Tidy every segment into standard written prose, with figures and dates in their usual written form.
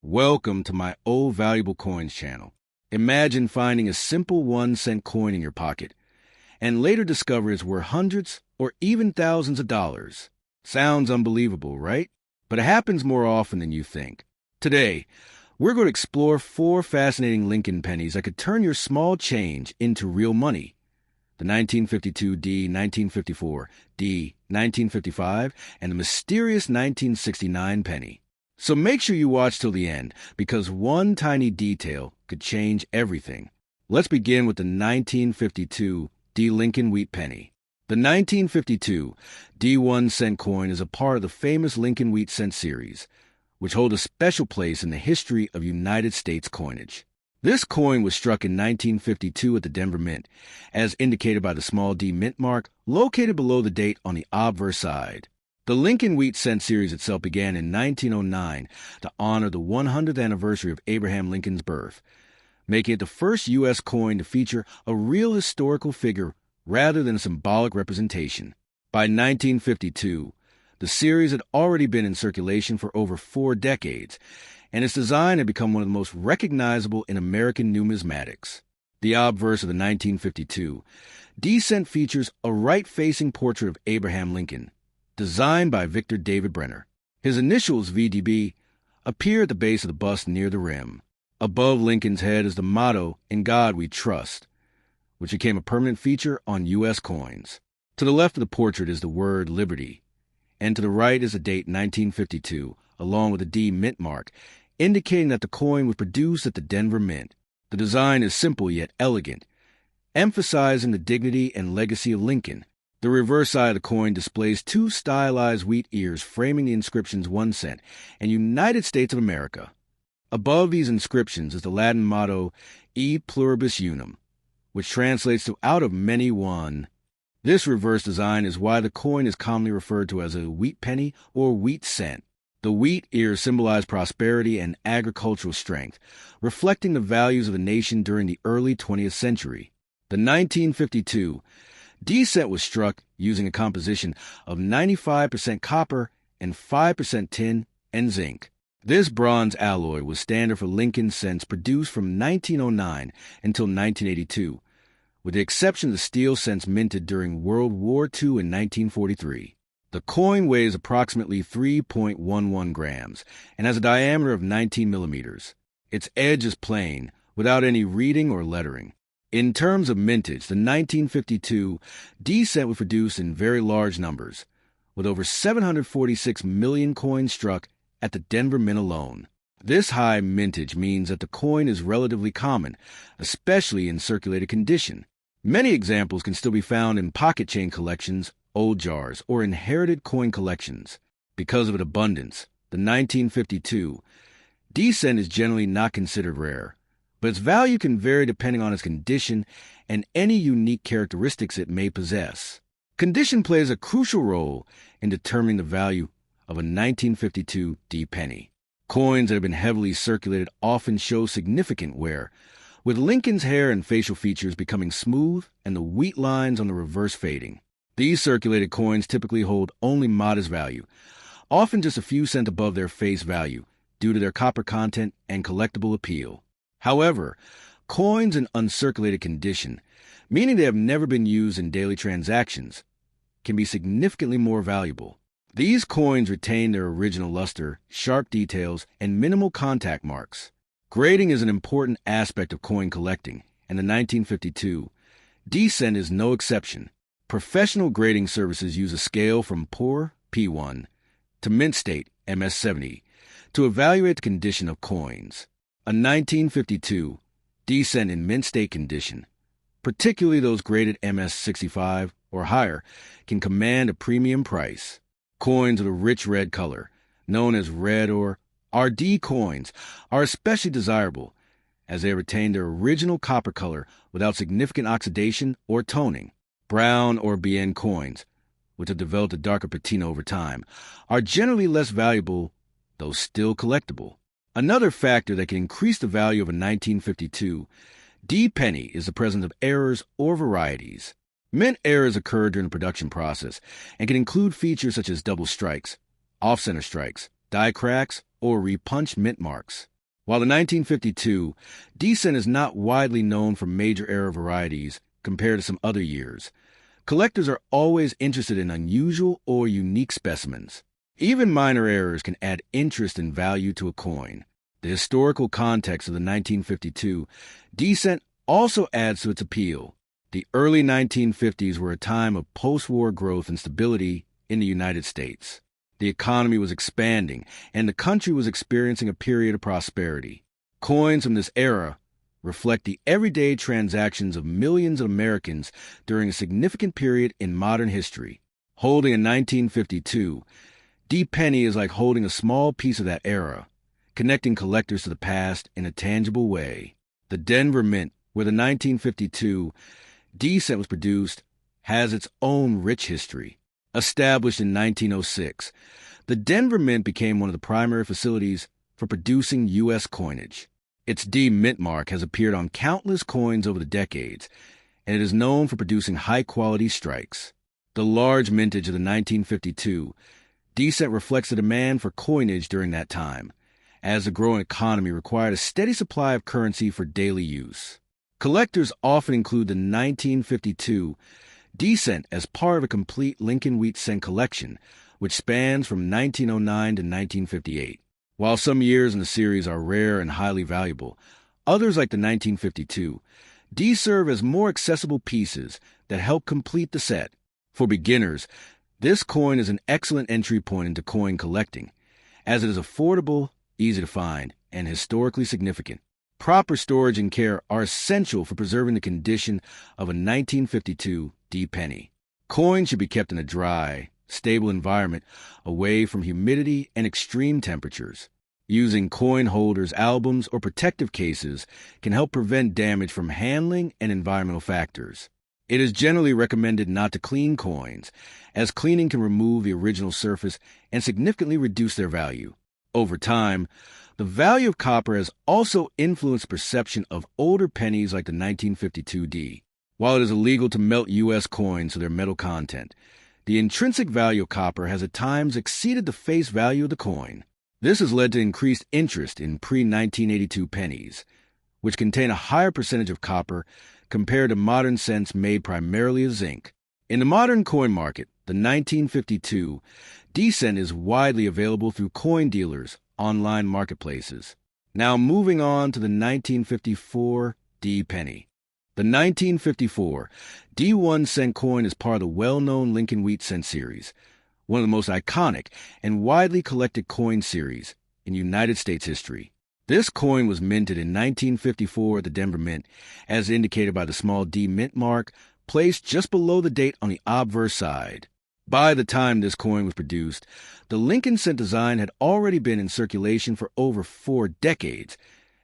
Welcome to my Old Valuable Coins channel. Imagine finding a simple 1-cent coin in your pocket and later discover it's worth hundreds or even thousands of dollars. Sounds unbelievable, right? But it happens more often than you think. Today, we're going to explore 4 fascinating Lincoln pennies that could turn your small change into real money. The 1952 D, 1954 D, 1955, and the mysterious 1969 penny. So make sure you watch till the end, because one tiny detail could change everything. Let's begin with the 1952 D Lincoln Wheat Penny. The 1952 D 1-cent coin is a part of the famous Lincoln Wheat Cent series, which hold a special place in the history of United States coinage. This coin was struck in 1952 at the Denver Mint, as indicated by the small d mint mark located below the date on the obverse side. The Lincoln Wheat Cent series itself began in 1909 to honor the 100th anniversary of Abraham Lincoln's birth, making it the first U.S. coin to feature a real historical figure rather than a symbolic representation. By 1952, the series had already been in circulation for over 4 decades, and its design had become one of the most recognizable in American numismatics. The obverse of the 1952 D-cent features a right-facing portrait of Abraham Lincoln, designed by Victor David Brenner. His initials, VDB, appear at the base of the bust near the rim. Above Lincoln's head is the motto, "In God We Trust," which became a permanent feature on U.S. coins. To the left of the portrait is the word Liberty, and to the right is the date 1952, along with a D mint mark, indicating that the coin was produced at the Denver Mint. The design is simple yet elegant, emphasizing the dignity and legacy of Lincoln. The reverse side of the coin displays 2 stylized wheat ears framing the inscriptions 1 cent and United States of America. Above these inscriptions is the Latin motto E pluribus unum, which translates to out of many one. This reverse design is why the coin is commonly referred to as a wheat penny or wheat cent. The wheat ears symbolize prosperity and agricultural strength, reflecting the values of the nation during the early 20th century. The 1952 D-cent was struck using a composition of 95% copper and 5% tin and zinc. This bronze alloy was standard for Lincoln cents produced from 1909 until 1982, with the exception of the steel cents minted during World War II in 1943. The coin weighs approximately 3.11 grams and has a diameter of 19 millimeters. Its edge is plain, without any reading or lettering. In terms of mintage, the 1952 D-cent was produced in very large numbers, with over 746 million coins struck at the Denver Mint alone. This high mintage means that the coin is relatively common, especially in circulated condition. Many examples can still be found in pocket chain collections, old jars, or inherited coin collections. Because of its abundance, the 1952 D-cent is generally not considered rare, but its value can vary depending on its condition and any unique characteristics it may possess. Condition plays a crucial role in determining the value of a 1952 D penny. Coins that have been heavily circulated often show significant wear, with Lincoln's hair and facial features becoming smooth and the wheat lines on the reverse fading. These circulated coins typically hold only modest value, often just a few cents above their face value, due to their copper content and collectible appeal. However, coins in uncirculated condition, meaning they have never been used in daily transactions, can be significantly more valuable. These coins retain their original luster, sharp details, and minimal contact marks. Grading is an important aspect of coin collecting, and the 1952 D-cent is no exception. Professional grading services use a scale from poor, P1, to mint state, MS70, to evaluate the condition of coins. A 1952 D-cent in mint state condition, particularly those graded MS65 or higher, can command a premium price. Coins of a rich red color, known as red or RD coins, are especially desirable as they retain their original copper color without significant oxidation or toning. Brown or BN coins, which have developed a darker patina over time, are generally less valuable, though still collectible. Another factor that can increase the value of a 1952 D penny is the presence of errors or varieties. Mint errors occur during the production process and can include features such as double strikes, off-center strikes, die cracks, or repunched mint marks. While the 1952 D-cent is not widely known for major error varieties compared to some other years, collectors are always interested in unusual or unique specimens. Even minor errors can add interest and value to a coin. The historical context of the 1952 D-cent also adds to its appeal. The early 1950s were a time of post-war growth and stability in the United States. The economy was expanding, and the country was experiencing a period of prosperity. Coins from this era reflect the everyday transactions of millions of Americans during a significant period in modern history. Holding a 1952 D-penny is like holding a small piece of that era, connecting collectors to the past in a tangible way. The Denver Mint, where the 1952 D-cent was produced, has its own rich history. Established in 1906, the Denver Mint became one of the primary facilities for producing U.S. coinage. Its D-mint mark has appeared on countless coins over the decades, and it is known for producing high-quality strikes. The large mintage of the 1952 D-cent reflects the demand for coinage during that time, as the growing economy required a steady supply of currency for daily use. Collectors often include the 1952 D-cent as part of a complete Lincoln Wheat cent collection, which spans from 1909 to 1958. While some years in the series are rare and highly valuable, others like the 1952 D serve as more accessible pieces that help complete the set. For beginners, this coin is an excellent entry point into coin collecting, as it is affordable, easy to find, and historically significant. Proper storage and care are essential for preserving the condition of a 1952 D-penny. Coins should be kept in a dry, stable environment away from humidity and extreme temperatures. Using coin holders, albums, or protective cases can help prevent damage from handling and environmental factors. It is generally recommended not to clean coins, as cleaning can remove the original surface and significantly reduce their value. Over time, the value of copper has also influenced perception of older pennies like the 1952 D. While it is illegal to melt U.S. coins to their metal content, the intrinsic value of copper has at times exceeded the face value of the coin. This has led to increased interest in pre-1982 pennies, which contain a higher percentage of copper compared to modern cents made primarily of zinc. In the modern coin market, the 1952 D-cent is widely available through coin dealers, online marketplaces. Now moving on to the 1954 D-penny. The 1954 D1 cent coin is part of the well-known Lincoln Wheat cent series, one of the most iconic and widely collected coin series in United States history. This coin was minted in 1954 at the Denver Mint, as indicated by the small D mint mark placed just below the date on the obverse side. By the time this coin was produced, the Lincoln cent design had already been in circulation for over 4 decades,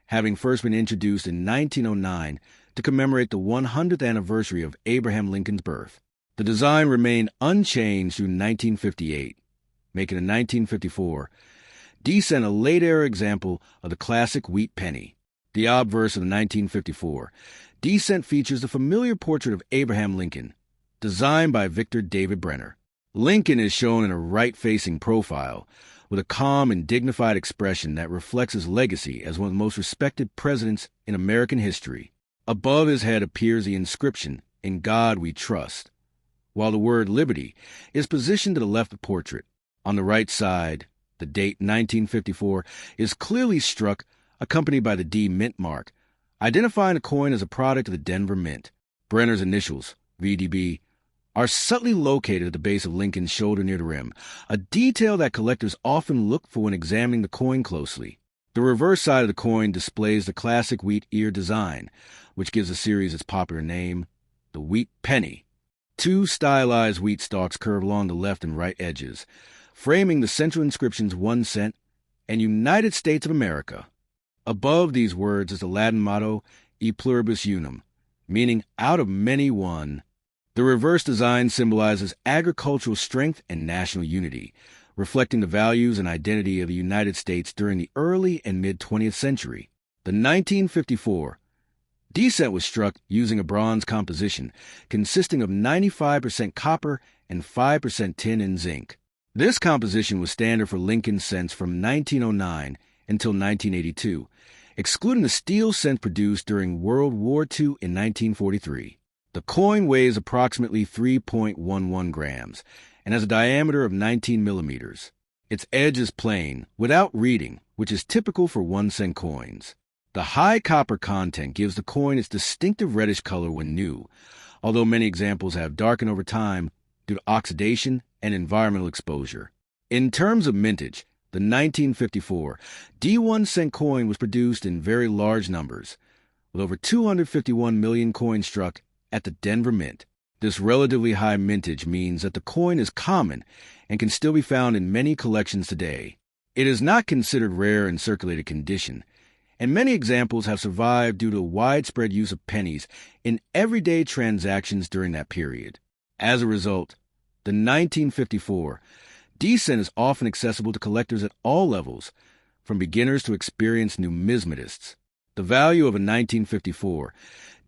having first been introduced in 1909 to commemorate the 100th anniversary of Abraham Lincoln's birth. The design remained unchanged through 1958, making the 1954 D-cent a late-era example of the classic Wheat penny. The obverse of the 1954 D-cent features the familiar portrait of Abraham Lincoln, designed by Victor David Brenner. Lincoln is shown in a right-facing profile, with a calm and dignified expression that reflects his legacy as one of the most respected presidents in American history. Above his head appears the inscription, "In God We Trust," while the word liberty is positioned to the left of the portrait. On the right side, the date 1954 is clearly struck, accompanied by the D mint mark, identifying the coin as a product of the Denver Mint. Brenner's initials, VDB, are subtly located at the base of Lincoln's shoulder near the rim, a detail that collectors often look for when examining the coin closely. The reverse side of the coin displays the classic wheat ear design, which gives the series its popular name, the Wheat Penny. 2 stylized wheat stalks curve along the left and right edges, framing the central inscriptions 1 cent and United States of America. Above these words is the Latin motto, E pluribus unum, meaning out of many one. The reverse design symbolizes agricultural strength and national unity, reflecting the values and identity of the United States during the early and mid-20th century. The 1954 D-cent was struck using a bronze composition consisting of 95% copper and 5% tin and zinc. This composition was standard for Lincoln cents from 1909 until 1982, excluding the steel cent produced during World War II in 1943. The coin weighs approximately 3.11 grams and has a diameter of 19 millimeters. Its edge is plain, without reading, which is typical for 1-cent coins. The high copper content gives the coin its distinctive reddish color when new, although many examples have darkened over time due to oxidation and environmental exposure. In terms of mintage, the 1954 D1-cent coin was produced in very large numbers, with over 251 million coins struck at the Denver Mint. This relatively high mintage means that the coin is common and can still be found in many collections today. It is not considered rare in circulated condition, and many examples have survived due to widespread use of pennies in everyday transactions during that period. As a result, the 1954 D-cent is often accessible to collectors at all levels, from beginners to experienced numismatists. The value of a 1954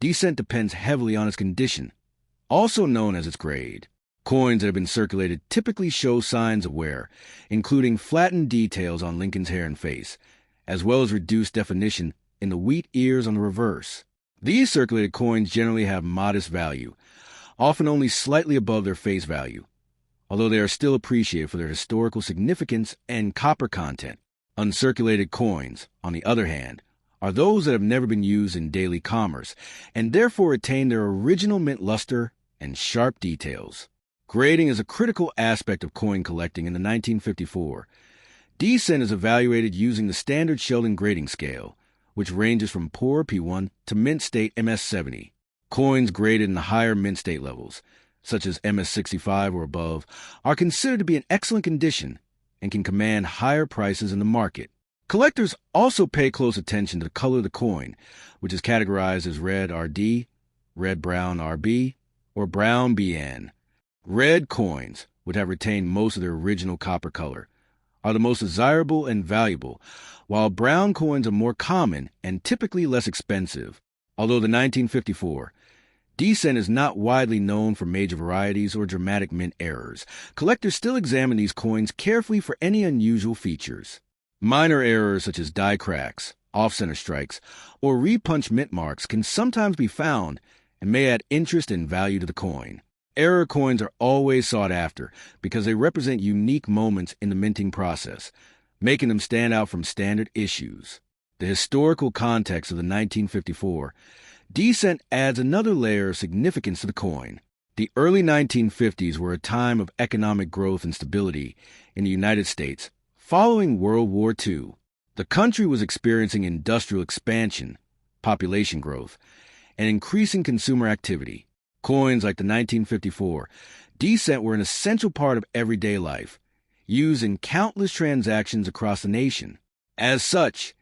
D-cent depends heavily on its condition, also known as its grade. Coins that have been circulated typically show signs of wear, including flattened details on Lincoln's hair and face, as well as reduced definition in the wheat ears on the reverse. These circulated coins generally have modest value, often only slightly above their face value, although they are still appreciated for their historical significance and copper content. Uncirculated coins, on the other hand, are those that have never been used in daily commerce and therefore retain their original mint luster and sharp details. Grading is a critical aspect of coin collecting in the 1954. D-cent is evaluated using the standard Sheldon grading scale, which ranges from poor P1 to mint state MS-70. Coins graded in the higher mint state levels, such as MS-65 or above, are considered to be in excellent condition and can command higher prices in the market. Collectors also pay close attention to the color of the coin, which is categorized as red RD, red-brown RB, or brown BN. Red coins, which have retained most of their original copper color, are the most desirable and valuable, while brown coins are more common and typically less expensive. Although the 1954 D-cent is not widely known for major varieties or dramatic mint errors, collectors still examine these coins carefully for any unusual features. Minor errors such as die cracks, off-center strikes, or repunched mint marks can sometimes be found and may add interest and value to the coin. Error coins are always sought after because they represent unique moments in the minting process, making them stand out from standard issues. The historical context of the 1954 D-cent adds another layer of significance to the coin. The early 1950s were a time of economic growth and stability in the United States following World War II. The country was experiencing industrial expansion, population growth, and increasing consumer activity. Coins like the 1954 D-cent were an essential part of everyday life, used in countless transactions across the nation. As such,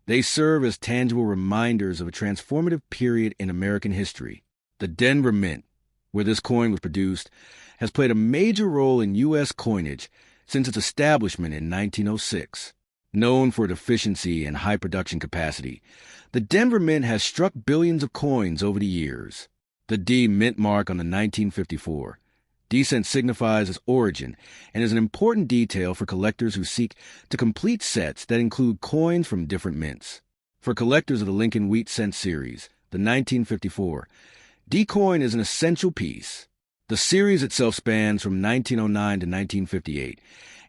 they serve as tangible reminders of a transformative period in American history. The Denver Mint, where this coin was produced, has played a major role in U.S. coinage since its establishment in 1906. Known for its efficiency and high production capacity, the Denver Mint has struck billions of coins over the years. The D mint mark on the 1954 D-cent signifies its origin and is an important detail for collectors who seek to complete sets that include coins from different mints. For collectors of the Lincoln Wheat Cent series, the 1954 D-coin is an essential piece. The series itself spans from 1909 to 1958,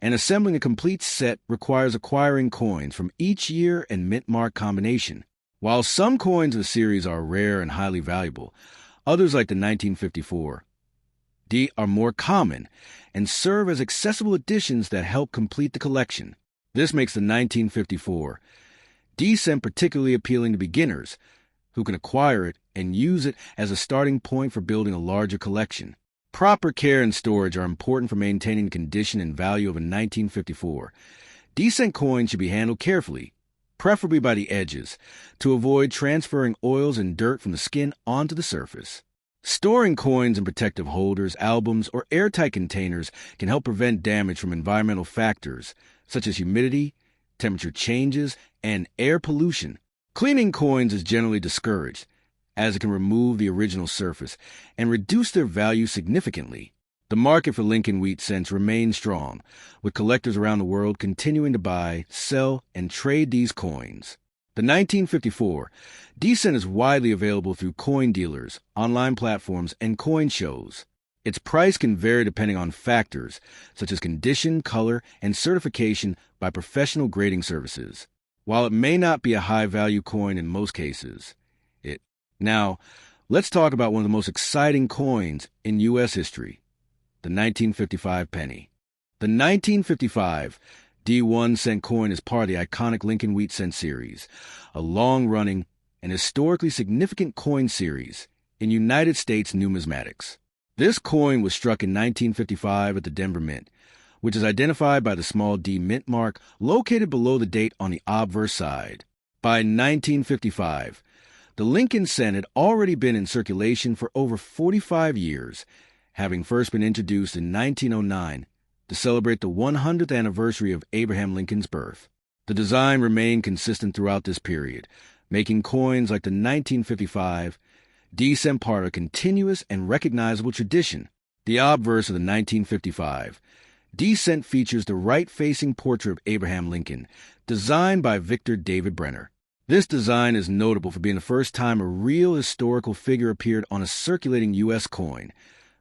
and assembling a complete set requires acquiring coins from each year and mint mark combination. While some coins in the series are rare and highly valuable, others like the 1954 D are more common and serve as accessible additions that help complete the collection. This makes the 1954 D-cent particularly appealing to beginners who can acquire it and use it as a starting point for building a larger collection. Proper care and storage are important for maintaining the condition and value of a 1954 D-cent coin should be handled carefully, preferably by the edges, to avoid transferring oils and dirt from the skin onto the surface. Storing coins in protective holders, albums, or airtight containers can help prevent damage from environmental factors such as humidity, temperature changes, and air pollution. Cleaning coins is generally discouraged, as it can remove the original surface and reduce their value significantly. The market for Lincoln wheat cents remains strong, with collectors around the world continuing to buy, sell, and trade these coins. The 1954 D-cent is widely available through coin dealers, online platforms, and coin shows. Its price can vary depending on factors such as condition, color, and certification by professional grading services. While it may not be a high-value coin in most cases, Now, let's talk about one of the most exciting coins in U.S. history, the 1955 penny. The 1955 D1 cent coin is part of the iconic Lincoln wheat cent series, a long-running and historically significant coin series in United States numismatics. This coin was struck in 1955 at the Denver Mint, which is identified by the small D mint mark located below the date on the obverse side. By 1955, the Lincoln cent had already been in circulation for over 45 years, having first been introduced in 1909 to celebrate the 100th anniversary of Abraham Lincoln's birth. The design remained consistent throughout this period, making coins like the 1955 D-cent part a continuous and recognizable tradition. The obverse of the 1955 D-cent features the right-facing portrait of Abraham Lincoln, designed by Victor David Brenner. This design is notable for being the first time a real historical figure appeared on a circulating U.S. coin,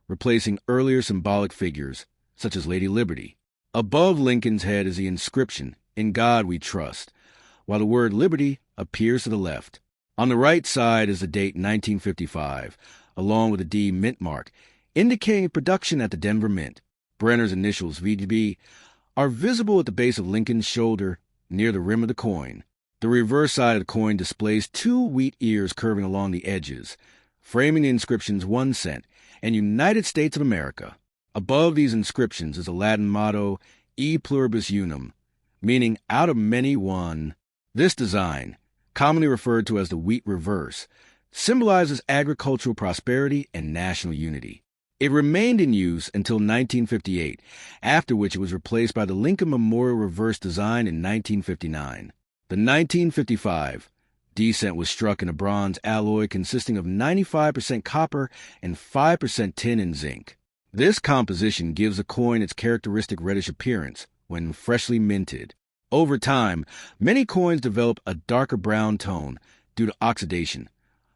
replacing earlier symbolic figures such as Lady Liberty. Above Lincoln's head is the inscription, "In God We Trust," while the word Liberty appears to the left. On the right side is the date 1955, along with a D mint mark, indicating production at the Denver Mint. Brenner's initials, VDB, are visible at the base of Lincoln's shoulder near the rim of the coin. The reverse side of the coin displays two wheat ears curving along the edges, framing the inscriptions 1 cent and United States of America. Above these inscriptions is a Latin motto, E pluribus unum, meaning out of many one. This design, commonly referred to as the wheat reverse, symbolizes agricultural prosperity and national unity. It remained in use until 1958, after which it was replaced by the Lincoln Memorial reverse design in 1959. The 1955 D-cent was struck in a bronze alloy consisting of 95% copper and 5% tin and zinc. This composition gives the coin its characteristic reddish appearance when freshly minted. Over time, many coins develop a darker brown tone due to oxidation,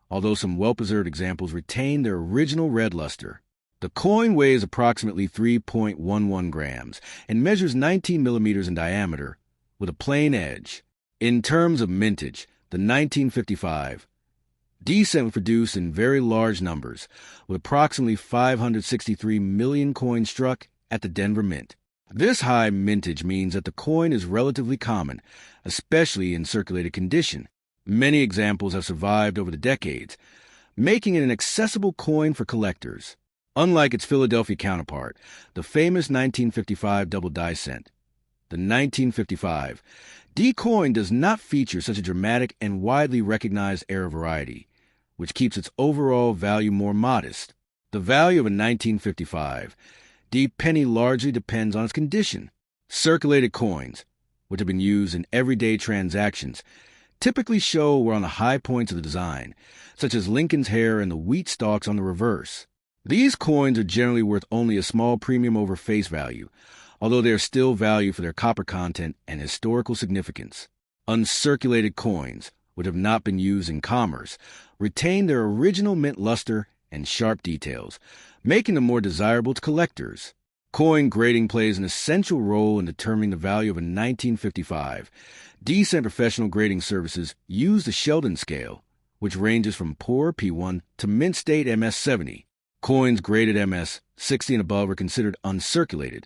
although some well-preserved examples retain their original red luster. The coin weighs approximately 3.11 grams and measures 19 millimeters in diameter with a plain edge. In terms of mintage, the 1955 D-cent was produced in very large numbers, with approximately 563 million coins struck at the Denver Mint. This high mintage means that the coin is relatively common, especially in circulated condition. Many examples have survived over the decades, making it an accessible coin for collectors. Unlike its Philadelphia counterpart, the famous 1955 double die cent, the 1955 D coin does not feature such a dramatic and widely recognized era variety, which keeps its overall value more modest. The value of a 1955 D penny largely depends on its condition. Circulated coins, which have been used in everyday transactions, typically show we're on the high points of the design, such as Lincoln's hair and the wheat stalks on the reverse. These coins are generally worth only a small premium over face value, although they are still valued for their copper content and historical significance. Uncirculated coins, which have not been used in commerce, retain their original mint luster and sharp details, making them more desirable to collectors. Coin grading plays an essential role in determining the value of a 1955. D-cent professional grading services use the Sheldon scale, which ranges from poor P1 to mint state MS-70. Coins graded MS-60 and above are considered uncirculated,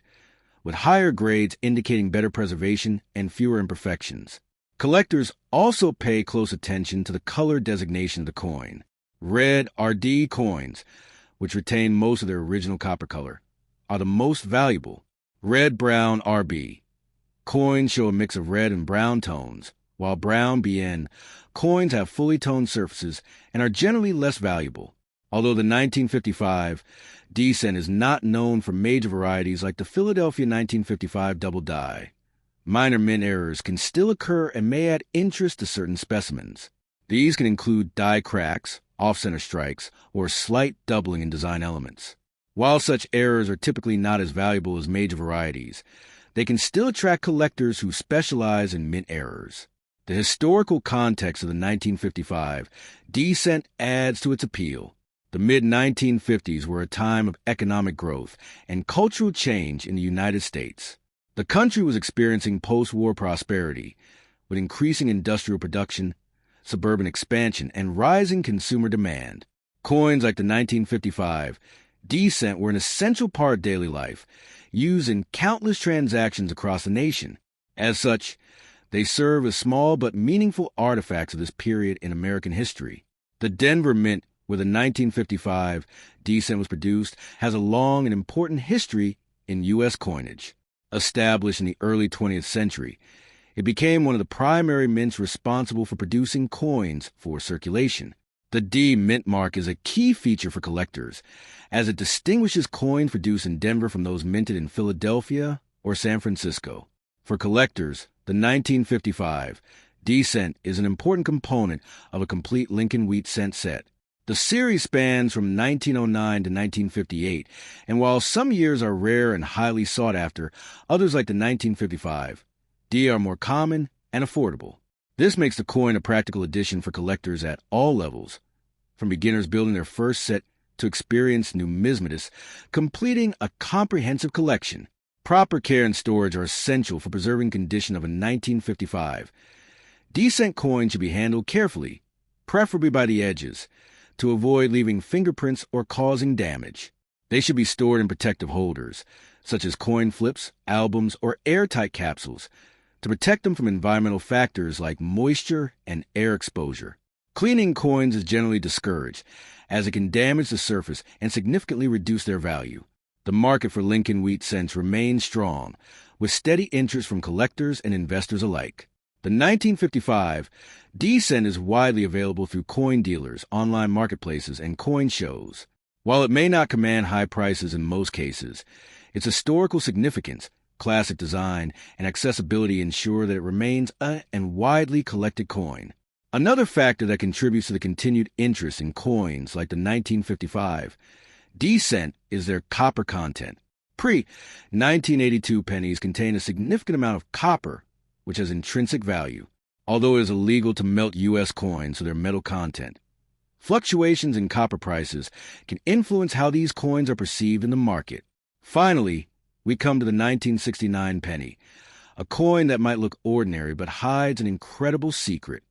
with higher grades indicating better preservation and fewer imperfections. Collectors also pay close attention to the color designation of the coin. Red RD coins, which retain most of their original copper color, are the most valuable. Red-brown RB coins show a mix of red and brown tones, while brown BN coins have fully toned surfaces and are generally less valuable. Although the 1955 D-cent is not known for major varieties like the Philadelphia 1955 double die, minor mint errors can still occur and may add interest to certain specimens. These can include die cracks, off-center strikes, or slight doubling in design elements. While such errors are typically not as valuable as major varieties, they can still attract collectors who specialize in mint errors. The historical context of the 1955 D cent adds to its appeal. The mid-1950s were a time of economic growth and cultural change in the United States. The country was experiencing post-war prosperity, with increasing industrial production, suburban expansion, and rising consumer demand. Coins like the 1955 D cent were an essential part of daily life, used in countless transactions across the nation. As such, they serve as small but meaningful artifacts of this period in American history. The Denver Mint, where the 1955 D cent was produced, has a long and important history in U.S. coinage. Established in the early 20th century, it became one of the primary mints responsible for producing coins for circulation. The D mint mark is a key feature for collectors, as it distinguishes coins produced in Denver from those minted in Philadelphia or San Francisco. For collectors, the 1955 D cent is an important component of a complete Lincoln Wheat cent set. The series spans from 1909 to 1958, and while some years are rare and highly sought after, others like the 1955 D are more common and affordable. This makes the coin a practical addition for collectors at all levels, from beginners building their first set to experienced numismatists completing a comprehensive collection. Proper care and storage are essential for preserving condition of a 1955 D cent coin should be handled carefully, preferably by the edges, to avoid leaving fingerprints or causing damage. They should be stored in protective holders, such as coin flips, albums, or airtight capsules, to protect them from environmental factors like moisture and air exposure. Cleaning coins is generally discouraged, as it can damage the surface and significantly reduce their value. The market for Lincoln Wheat cents remains strong, with steady interest from collectors and investors alike. The 1955 D cent is widely available through coin dealers, online marketplaces, and coin shows. While it may not command high prices in most cases, its historical significance, classic design, and accessibility ensure that it remains a and widely collected coin. Another factor that contributes to the continued interest in coins like the 1955 D cent is their copper content. Pre-1982 pennies contain a significant amount of copper, which has intrinsic value, although it is illegal to melt U.S. coins for their metal content. Fluctuations in copper prices can influence how these coins are perceived in the market. Finally, we come to the 1969 penny, a coin that might look ordinary but hides an incredible secret.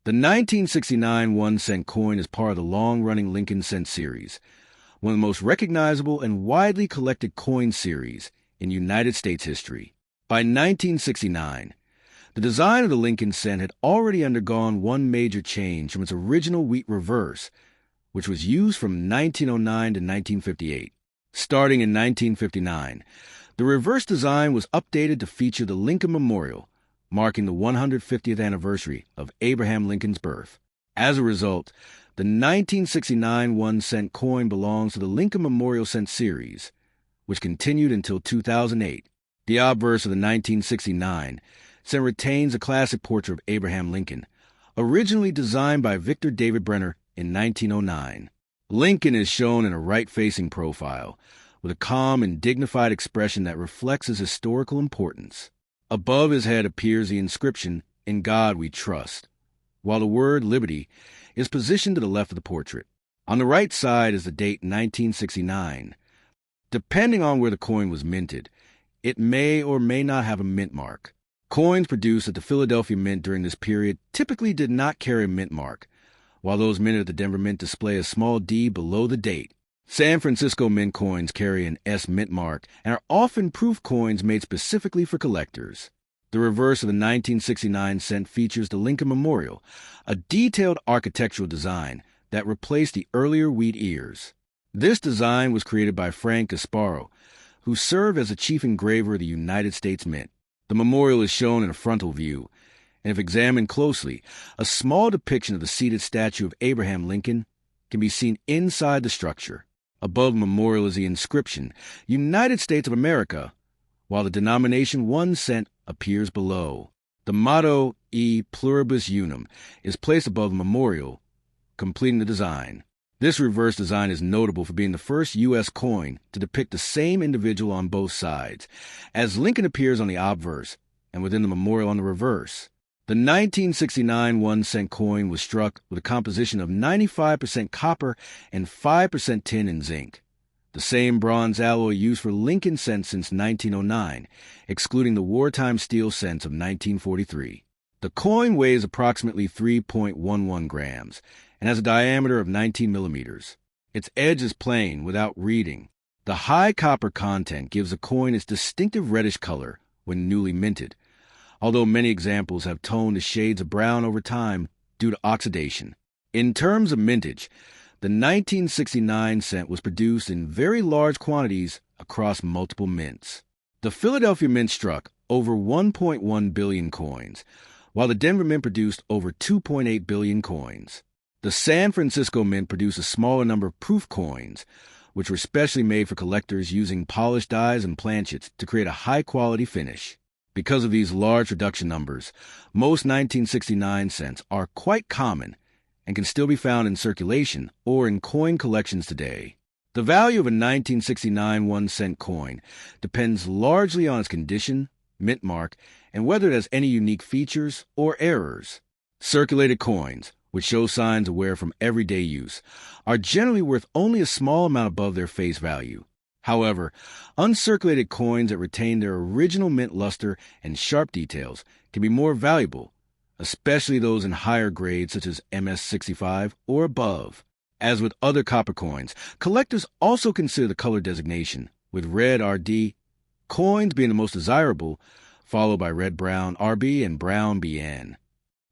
The 1969 1-cent coin is part of the long-running Lincoln cent series, one of the most recognizable and widely collected coin series in United States history. By 1969, the design of the Lincoln cent had already undergone one major change from its original wheat reverse, which was used from 1909 to 1958. Starting in 1959, the reverse design was updated to feature the Lincoln Memorial, marking the 150th anniversary of Abraham Lincoln's birth. As a result, the 1969 1-cent coin belongs to the Lincoln Memorial Cent series, which continued until 2008. The obverse of the 1969 cent retains a classic portrait of Abraham Lincoln, originally designed by Victor David Brenner in 1909. Lincoln is shown in a right-facing profile, with a calm and dignified expression that reflects his historical importance. Above his head appears the inscription, "In God We Trust," while the word liberty is positioned to the left of the portrait. On the right side is the date 1969. Depending on where the coin was minted, it may or may not have a mint mark. Coins produced at the Philadelphia Mint during this period typically did not carry a mint mark, while those minted at the Denver Mint display a small D below the date. San Francisco Mint coins carry an S mint mark and are often proof coins made specifically for collectors. The reverse of the 1969 cent features the Lincoln Memorial, a detailed architectural design that replaced the earlier wheat ears. This design was created by Frank Gasparo, who served as the chief engraver of the United States Mint. The memorial is shown in a frontal view, and if examined closely, a small depiction of the seated statue of Abraham Lincoln can be seen inside the structure. Above the memorial is the inscription, United States of America, while the denomination 1 cent appears below. The motto, E pluribus unum, is placed above the memorial, completing the design. This reverse design is notable for being the first U.S. coin to depict the same individual on both sides, as Lincoln appears on the obverse and within the memorial on the reverse. The 1969 1-cent coin was struck with a composition of 95% copper and 5% tin and zinc, the same bronze alloy used for Lincoln cents since 1909, excluding the wartime steel cents of 1943. The coin weighs approximately 3.11 grams and has a diameter of 19 millimeters. Its edge is plain without reading. The high copper content gives the coin its distinctive reddish color when newly minted, although many examples have toned to shades of brown over time due to oxidation. In terms of mintage, the 1969 cent was produced in very large quantities across multiple mints. The Philadelphia Mint struck over 1.1 billion coins, while the Denver Mint produced over 2.8 billion coins. The San Francisco Mint produced a smaller number of proof coins, which were specially made for collectors using polished dies and planchets to create a high-quality finish. Because of these large production numbers, most 1969 cents are quite common and can still be found in circulation or in coin collections today. The value of a 1969 1-cent coin depends largely on its condition, mint mark, and whether it has any unique features or errors. Circulated coins, which show signs of wear from everyday use, are generally worth only a small amount above their face value. However, uncirculated coins that retain their original mint luster and sharp details can be more valuable, especially those in higher grades such as MS-65 or above. As with other copper coins, collectors also consider the color designation, with red RD coins being the most desirable, followed by red-brown RB and brown BN.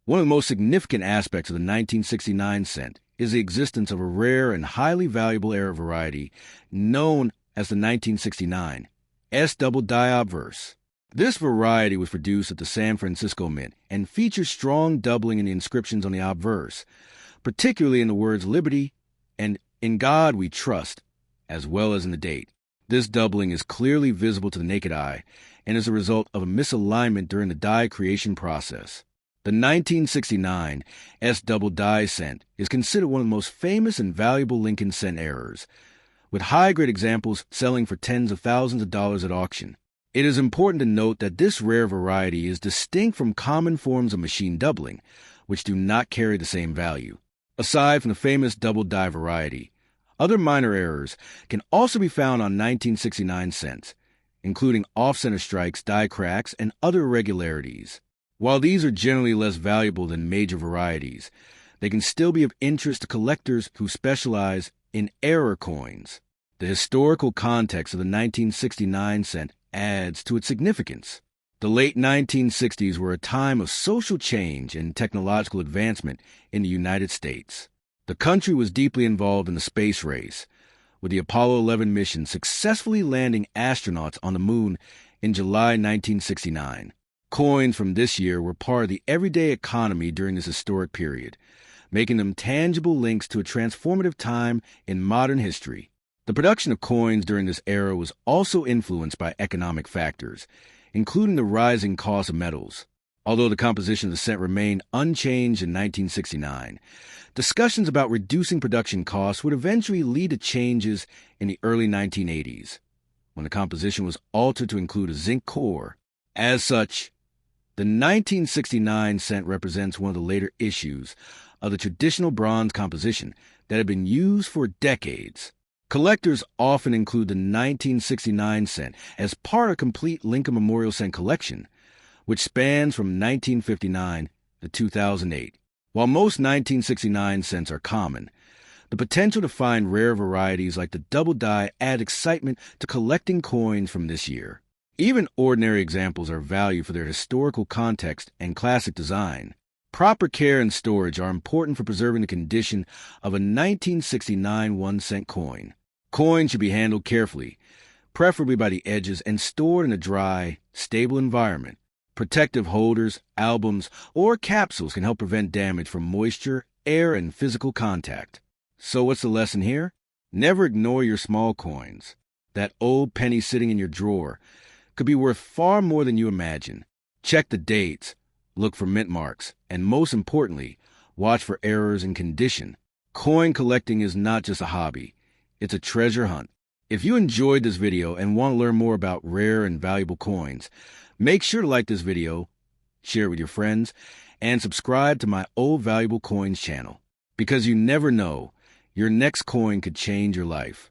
One of the most significant aspects of the 1969 cent is the existence of a rare and highly valuable era variety known as the 1969 S-double die obverse. This variety was produced at the San Francisco Mint and features strong doubling in the inscriptions on the obverse, particularly in the words Liberty and In God We Trust, as well as in the date. This doubling is clearly visible to the naked eye and is a result of a misalignment during the die creation process. The 1969 S-double die cent is considered one of the most famous and valuable Lincoln cent errors, with high-grade examples selling for tens of thousands of dollars at auction. It is important to note that this rare variety is distinct from common forms of machine doubling, which do not carry the same value. Aside from the famous double die variety, other minor errors can also be found on 1969 cents, including off-center strikes, die cracks, and other irregularities. While these are generally less valuable than major varieties, they can still be of interest to collectors who specialize in error coins. The historical context of the 1969 cent adds to its significance. The late 1960s were a time of social change and technological advancement in the United States. The country was deeply involved in the space race, with the Apollo 11 mission successfully landing astronauts on the moon in July 1969. Coins from this year were part of the everyday economy during this historic period, making them tangible links to a transformative time in modern history. The production of coins during this era was also influenced by economic factors, including the rising cost of metals. Although the composition of the cent remained unchanged in 1969, discussions about reducing production costs would eventually lead to changes in the early 1980s, when the composition was altered to include a zinc core. As such, the 1969 cent represents one of the later issues of the traditional bronze composition that had been used for decades. Collectors often include the 1969 cent as part of a complete Lincoln Memorial Cent collection, which spans from 1959 to 2008. While most 1969 cents are common, the potential to find rare varieties like the double die add excitement to collecting coins from this year. Even ordinary examples are valued for their historical context and classic design. Proper care and storage are important for preserving the condition of a 1969 1-cent coin. Coins should be handled carefully, preferably by the edges, and stored in a dry, stable environment. Protective holders, albums, or capsules can help prevent damage from moisture, air, and physical contact. So what's the lesson here? Never ignore your small coins. That old penny sitting in your drawer could be worth far more than you imagine. Check the dates, look for mint marks, and most importantly, watch for errors in condition. Coin collecting is not just a hobby, it's a treasure hunt. If you enjoyed this video and want to learn more about rare and valuable coins, make sure to like this video, share it with your friends, and subscribe to my Old Valuable Coins channel. Because you never know, your next coin could change your life.